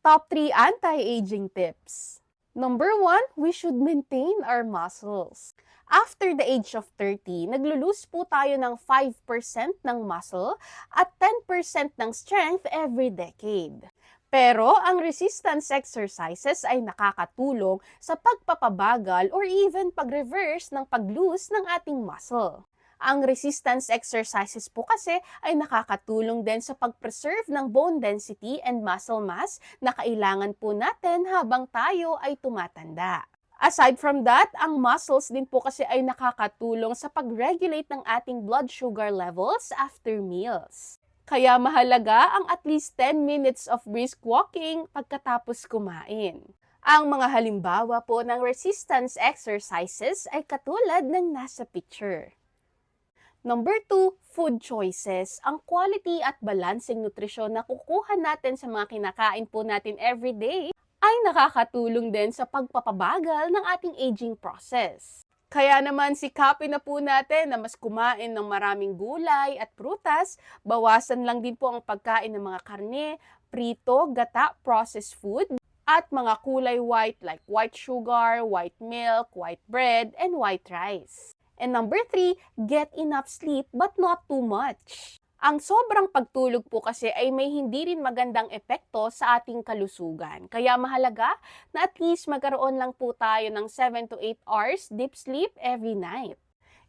Top 3 anti-aging tips. Number 1, we should maintain our muscles. After the age of 30, naglo-lose po tayo ng 5% ng muscle at 10% ng strength every decade. Pero ang resistance exercises ay nakakatulong sa pagpapabagal or even pag-reverse ng pag-lose ng ating muscle. Ang resistance exercises po kasi ay nakakatulong din sa pag-preserve ng bone density and muscle mass na kailangan po natin habang tayo ay tumatanda. Aside from that, ang muscles din po kasi ay nakakatulong sa pag-regulate ng ating blood sugar levels after meals. Kaya mahalaga ang at least 10 minutes of brisk walking pagkatapos kumain. Ang mga halimbawa po ng resistance exercises ay katulad ng nasa picture. Number 2, food choices. Ang quality at balancing nutrisyon na kukuha natin sa mga kinakain po natin everyday ay nakakatulong din sa pagpapabagal ng ating aging process. Kaya naman sikapin na po natin na mas kumain ng maraming gulay at prutas, bawasan lang din po ang pagkain ng mga karne, prito, gata, processed food, at mga kulay white like white sugar, white milk, white bread, and white rice. And number 3, get enough sleep but not too much. Ang sobrang pagtulog po kasi ay may hindi rin magandang epekto sa ating kalusugan. Kaya mahalaga na at least magkaroon lang po tayo ng 7 to 8 hours deep sleep every night.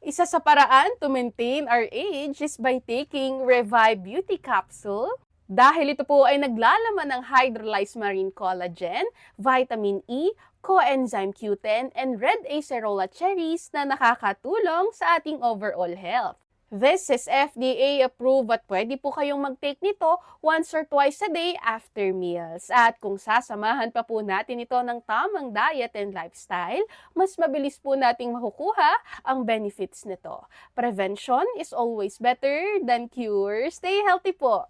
Isa sa paraan to maintain our age is by taking Revive Beauty Capsule. Dahil ito po ay naglalaman ng hydrolyzed marine collagen, vitamin E, coenzyme Q10, and red acerola cherries na nakakatulong sa ating overall health. This is FDA approved at pwede po kayong mag-take nito once or twice a day after meals. At kung sasamahan pa po natin ito ng tamang diet and lifestyle, mas mabilis po nating makukuha ang benefits nito. Prevention is always better than cure. Stay healthy po!